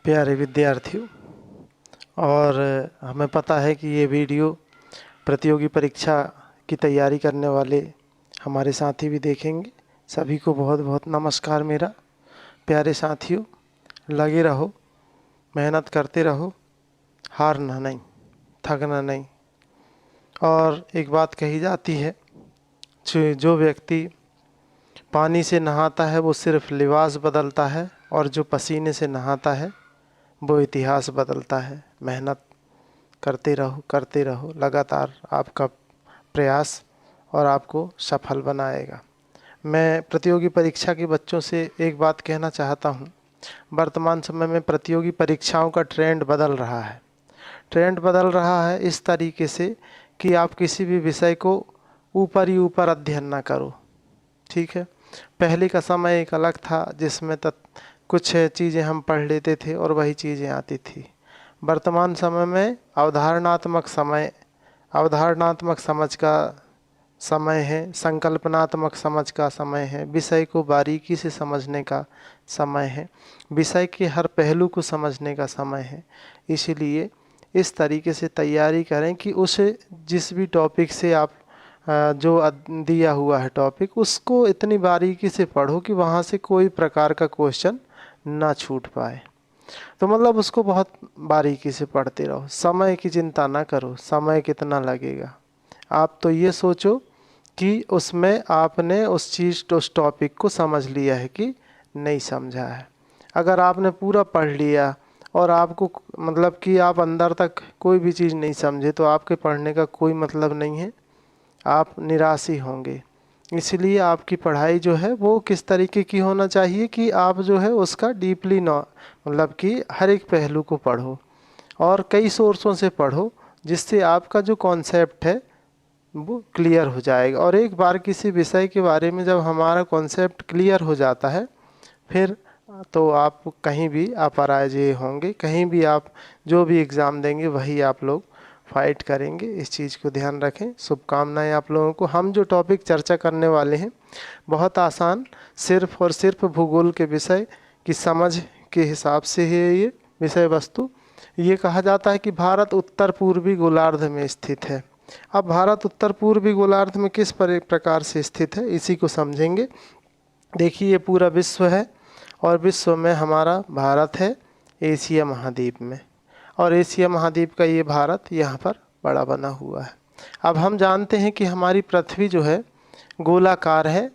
प्यारे विद्यार्थियों, और हमें पता है कि ये वीडियो प्रतियोगी परीक्षा की तैयारी करने वाले हमारे साथी भी देखेंगे। सभी को बहुत बहुत नमस्कार मेरा। प्यारे साथियों, लगे रहो, मेहनत करते रहो, हारना नहीं, थकना नहीं। और एक बात कही जाती है, जो व्यक्ति पानी से नहाता है वो सिर्फ लिबास बदलता है, और जो पसीने से नहाता है वो इतिहास बदलता है। मेहनत करते रहो लगातार। आपका प्रयास और आपको सफल बनाएगा। मैं प्रतियोगी परीक्षा के बच्चों से एक बात कहना चाहता हूँ। वर्तमान समय में प्रतियोगी परीक्षाओं का ट्रेंड बदल रहा है। ट्रेंड बदल रहा है इस तरीके से कि आप किसी भी विषय को ऊपर ही ऊपर अध्ययन ना करो। ठीक है, पहले का समय एक अलग था जिसमें कुछ चीज़ें हम पढ़ लेते थे और वही चीज़ें आती थी। वर्तमान समय में अवधारणात्मक समझ का समय है, संकल्पनात्मक समझ का समय है, विषय को बारीकी से समझने का समय है, विषय के हर पहलू को समझने का समय है। इसीलिए इस तरीके से तैयारी करें कि उसे जिस भी टॉपिक से आप जो दिया हुआ है टॉपिक, उसको इतनी बारीकी से पढ़ो कि वहाँ से कोई प्रकार का क्वेश्चन ना छूट पाए। तो मतलब उसको बहुत बारीकी से पढ़ते रहो। समय की चिंता ना करो, समय कितना लगेगा। आप तो ये सोचो कि उसमें आपने उस टॉपिक को समझ लिया है कि नहीं समझा है। अगर आपने पूरा पढ़ लिया और आपको मतलब कि आप अंदर तक कोई भी चीज़ नहीं समझे, तो आपके पढ़ने का कोई मतलब नहीं है, आप निराश ही होंगे। इसलिए आपकी पढ़ाई जो है वो किस तरीके की होना चाहिए कि आप जो है उसका डीपली मतलब कि हर एक पहलू को पढ़ो और कई सोर्सों से पढ़ो, जिससे आपका जो कॉन्सेप्ट है वो क्लियर हो जाएगा। और एक बार किसी विषय के बारे में जब हमारा कॉन्सेप्ट क्लियर हो जाता है, फिर तो आप कहीं भी अपराजय होंगे। कहीं भी आप जो भी एग्ज़ाम देंगे वही आप लोग फाइट करेंगे। इस चीज़ को ध्यान रखें। शुभकामनाएं आप लोगों को। हम जो टॉपिक चर्चा करने वाले हैं बहुत आसान, सिर्फ और सिर्फ भूगोल के विषय की समझ के हिसाब से है ये विषय वस्तु। ये कहा जाता है कि भारत उत्तर पूर्वी गोलार्ध में स्थित है। अब भारत उत्तर पूर्वी गोलार्ध में किस प्रकार से स्थित है, इसी को समझेंगे। देखिए, ये पूरा विश्व है और विश्व में हमारा भारत है एशिया महाद्वीप में, और एशिया महाद्वीप का ये भारत यहाँ पर बड़ा बना हुआ है। अब हम जानते हैं कि हमारी पृथ्वी जो है गोलाकार है।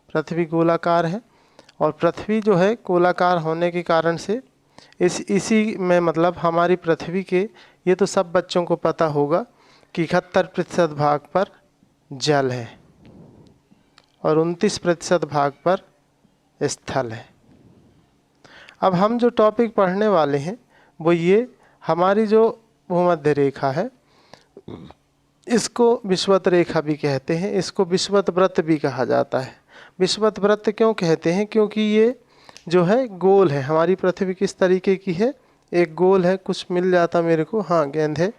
पृथ्वी गोलाकार है, और पृथ्वी जो है गोलाकार होने के कारण से इसी में मतलब हमारी पृथ्वी के, ये तो सब बच्चों को पता होगा कि 71% भाग पर जल है और 29% भाग पर स्थल है। अब हम जो टॉपिक पढ़ने वाले हैं वो ये हमारी जो भूमध्य रेखा है, इसको विषुवत रेखा भी कहते हैं, इसको विषुवत वृत्त भी कहा जाता है। विषुवत वृत्त क्यों कहते हैं? क्योंकि ये जो है गोल है। हमारी पृथ्वी किस तरीके की है? एक गोल है। कुछ मिल जाता मेरे को, हाँ गेंद है।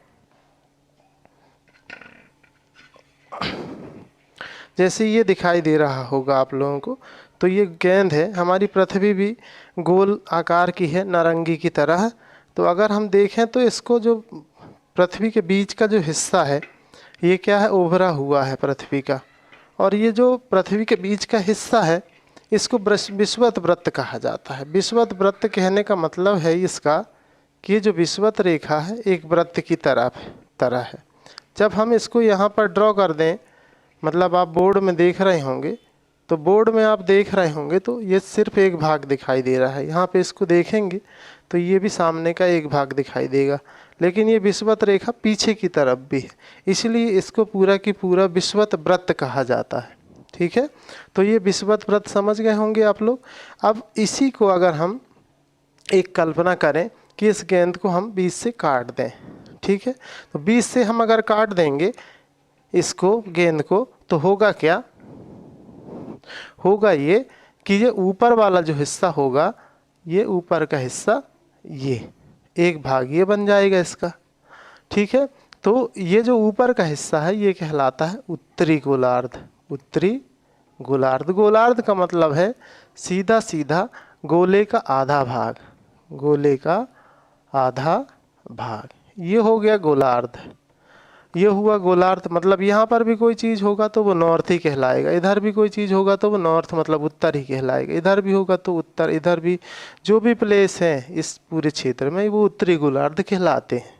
जैसे ये दिखाई दे रहा होगा आप लोगों को, तो ये गेंद है। हमारी पृथ्वी भी गोल आकार की है, नारंगी की तरह। तो अगर हम देखें तो इसको जो पृथ्वी के बीच का जो हिस्सा है, ये क्या है? उभरा हुआ है पृथ्वी का। और ये जो पृथ्वी के बीच का हिस्सा है, इसको विषुवत वृत्त कहा जाता है। विषुवत वृत्त कहने का मतलब है इसका कि ये जो विषुवत रेखा है एक वृत्त की तरह है। जब हम इसको यहाँ पर ड्रॉ कर दें, मतलब आप बोर्ड में देख रहे होंगे, तो बोर्ड में आप देख रहे होंगे तो ये सिर्फ एक भाग दिखाई दे रहा है। यहाँ पे इसको देखेंगे तो ये भी सामने का एक भाग दिखाई देगा, लेकिन ये विषुवत रेखा पीछे की तरफ भी है, इसलिए इसको पूरा की पूरा विषुवत वृत्त कहा जाता है। ठीक है, तो ये विषुवत वृत्त समझ गए होंगे आप लोग। अब इसी को अगर हम एक कल्पना करें कि इस गेंद को हम बीच से काट दें, ठीक है, तो बीच से हम अगर काट देंगे इसको, गेंद को, तो होगा क्या? होगा ये कि ये ऊपर वाला जो हिस्सा होगा, ये ऊपर का हिस्सा, ये एक भाग ये बन जाएगा इसका। ठीक है, तो ये जो ऊपर का हिस्सा है ये कहलाता है उत्तरी गोलार्ध। उत्तरी गोलार्ध। गोलार्ध का मतलब है सीधा सीधा गोले का आधा भाग। गोले का आधा भाग। ये हो गया गोलार्ध। ये हुआ गोलार्ध, मतलब यहाँ पर भी कोई चीज़ होगा तो वो नॉर्थ ही कहलाएगा, इधर भी कोई चीज़ होगा तो वो नॉर्थ मतलब उत्तर ही कहलाएगा, इधर भी होगा तो उत्तर, इधर भी जो भी प्लेस है इस पूरे क्षेत्र में वो उत्तरी गोलार्ध कहलाते हैं।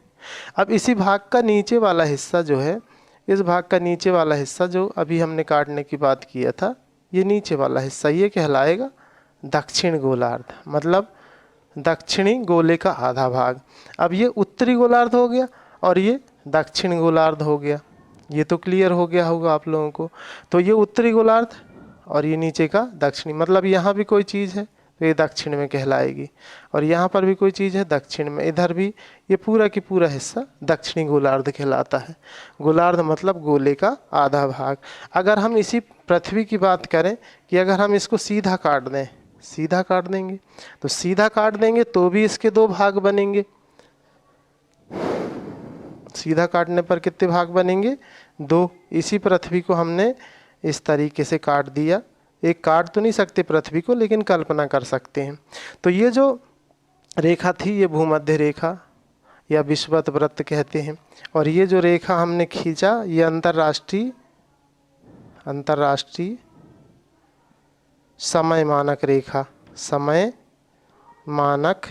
अब इसी भाग का नीचे वाला हिस्सा जो है, इस भाग का नीचे वाला हिस्सा जो अभी हमने काटने की बात किया था, ये नीचे वाला हिस्सा ये कहलाएगा दक्षिण गोलार्ध, मतलब दक्षिणी गोले का आधा भाग। अब ये उत्तरी गोलार्ध हो गया और ये दक्षिण गोलार्ध हो गया। ये तो क्लियर हो गया होगा आप लोगों को। तो ये उत्तरी गोलार्ध और ये नीचे का दक्षिणी, मतलब यहाँ भी कोई चीज़ है तो ये दक्षिण में कहलाएगी, और यहाँ पर भी कोई चीज़ है दक्षिण में, इधर भी ये पूरा की पूरा हिस्सा दक्षिणी गोलार्ध कहलाता है। गोलार्ध मतलब गोले का आधा भाग। अगर हम इसी पृथ्वी की बात करें कि अगर हम इसको सीधा काट दें, सीधा काट देंगे, तो सीधा काट देंगे तो भी इसके दो भाग बनेंगे। सीधा काटने पर कितने भाग बनेंगे? दो। इसी पृथ्वी को हमने इस तरीके से काट दिया। एक काट तो नहीं सकते पृथ्वी को, लेकिन कल्पना कर सकते हैं। तो ये जो रेखा थी ये भूमध्य रेखा या विषुवत वृत्त कहते हैं, और ये जो रेखा हमने खींचा ये अंतर्राष्ट्रीय समय मानक रेखा, समय मानक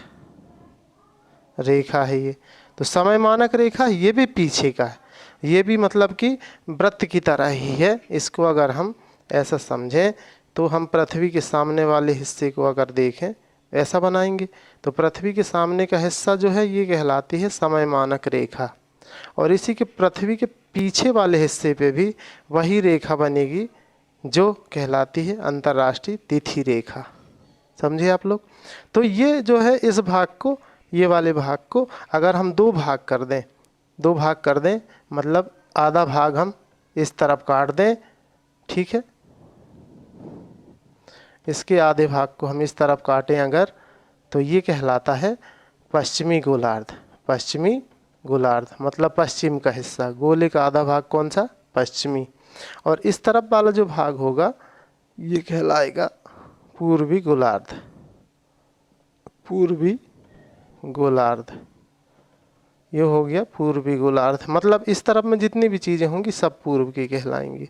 रेखा है ये। तो समय मानक रेखा ये भी पीछे का है, ये भी मतलब कि वृत्त की तरह ही है। इसको अगर हम ऐसा समझें तो हम पृथ्वी के सामने वाले हिस्से को अगर देखें ऐसा बनाएंगे तो पृथ्वी के सामने का हिस्सा जो है ये कहलाती है समय मानक रेखा, और इसी के पृथ्वी के पीछे वाले हिस्से पे भी वही रेखा बनेगी जो कहलाती है अंतर्राष्ट्रीय तिथि रेखा। समझे आप लोग? तो ये जो है इस भाग को, ये वाले भाग को अगर हम दो भाग कर दें, दो भाग कर दें मतलब आधा भाग हम इस तरफ काट दें, ठीक है, इसके आधे भाग को हम इस तरफ काटें अगर, तो ये कहलाता है पश्चिमी गोलार्ध। पश्चिमी गोलार्ध मतलब पश्चिम का हिस्सा, गोले का आधा भाग कौन सा? पश्चिमी। और इस तरफ वाला जो भाग होगा ये कहलाएगा पूर्वी गोलार्ध। पूर्वी गोलार्ध, ये हो गया पूर्वी गोलार्ध। मतलब इस तरफ में जितनी भी चीज़ें होंगी सब पूर्व की कहलाएंगी,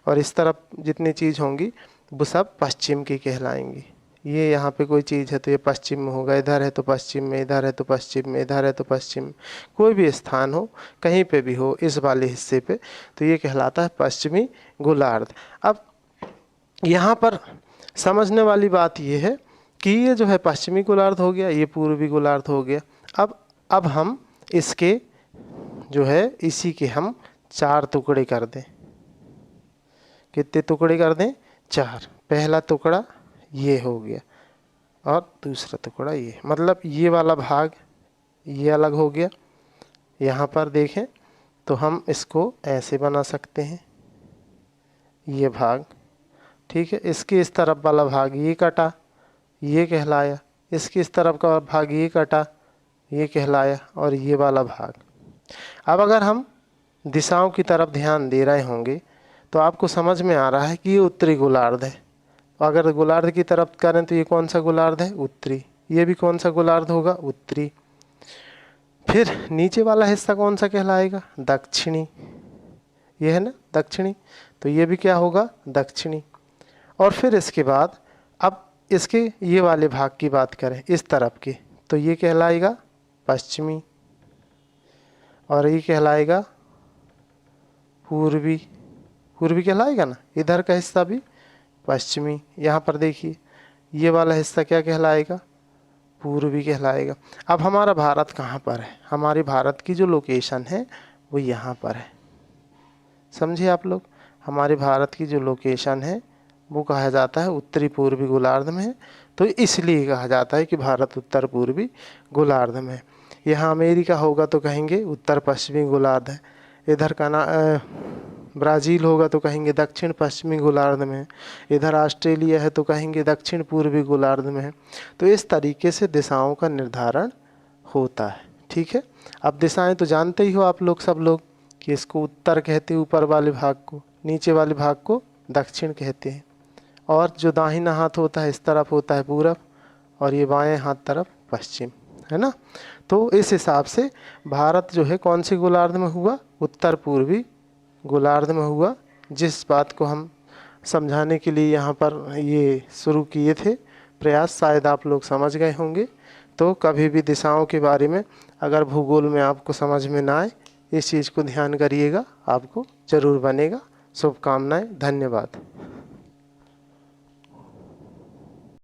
और इस तरफ जितनी चीज़ होंगी वो सब पश्चिम की कहलाएंगी। ये यहाँ पे कोई चीज़ है तो ये पश्चिम में होगा, इधर है तो पश्चिम में, इधर है तो पश्चिम में, इधर है तो पश्चिम में, कोई भी स्थान हो कहीं पे भी हो इस वाले हिस्से पे, तो ये कहलाता है पश्चिमी गोलार्ध। अब यहाँ पर समझने वाली बात ये है कि ये जो है पश्चिमी गोलार्ध हो गया, ये पूर्वी गोलार्ध हो गया। अब हम इसके जो है इसी के हम चार टुकड़े कर दें। कितने टुकड़े कर दें? चार। पहला टुकड़ा ये हो गया और दूसरा टुकड़ा ये, मतलब ये वाला भाग ये अलग हो गया। यहाँ पर देखें तो हम इसको ऐसे बना सकते हैं, ये भाग, ठीक है। इसके इस तरफ वाला भाग ये कटा, ये कहलाया। इसके इस तरफ का भाग ये कटा, ये कहलाया, और ये वाला भाग। अब अगर हम दिशाओं की तरफ ध्यान दे रहे होंगे तो आपको समझ में आ रहा है कि ये उत्तरी गोलार्ध है। अगर गोलार्ध की तरफ करें तो ये कौन सा गोलार्ध है? उत्तरी। ये भी कौन सा गोलार्ध होगा? उत्तरी। फिर नीचे वाला हिस्सा कौन सा कहलाएगा? दक्षिणी। ये है ना दक्षिणी, तो ये भी क्या होगा? दक्षिणी। और फिर इसके बाद अब इसके ये वाले भाग की बात करें इस तरफ के, तो ये कहलाएगा पश्चिमी, और ये कहलाएगा पूर्वी। पूर्वी कहलाएगा ना, इधर का हिस्सा भी पश्चिमी। यहाँ पर देखिए ये वाला हिस्सा क्या कहलाएगा? पूर्वी कहलाएगा। अब हमारा भारत कहाँ पर है? हमारे भारत की जो लोकेशन है वो यहाँ पर है। समझे आप लोग? हमारे भारत की जो लोकेशन है वो कहा जाता है उत्तरी पूर्वी गोलार्ध में है, तो इसलिए कहा जाता है कि भारत उत्तर पूर्वी गोलार्ध में है। यहाँ अमेरिका होगा तो कहेंगे उत्तर पश्चिमी गोलार्ध है, इधर का ना ब्राज़ील होगा तो कहेंगे दक्षिण पश्चिमी गोलार्ध में है, इधर ऑस्ट्रेलिया है तो कहेंगे दक्षिण पूर्वी गोलार्ध में है। तो इस तरीके से दिशाओं का निर्धारण होता है, ठीक है। अब दिशाएं तो जानते ही हो आप लोग, सब लोग, कि इसको उत्तर कहते हैं ऊपर वाले भाग को, नीचे वाले भाग को दक्षिण कहते हैं, और जो दाहिना हाथ होता है इस तरफ होता है पूरब, और ये बाएं हाथ तरफ पश्चिम, है ना। तो इस हिसाब से भारत जो है कौन सी गोलार्ध में हुआ, उत्तर पूर्वी गोलार्ध में हुआ। जिस बात को हम समझाने के लिए यहाँ पर ये शुरू किए थे प्रयास, शायद आप लोग समझ गए होंगे। तो कभी भी दिशाओं के बारे में अगर भूगोल में आपको समझ में ना आए, इस चीज़ को ध्यान करिएगा, आपको ज़रूर बनेगा। शुभकामनाएं, धन्यवाद।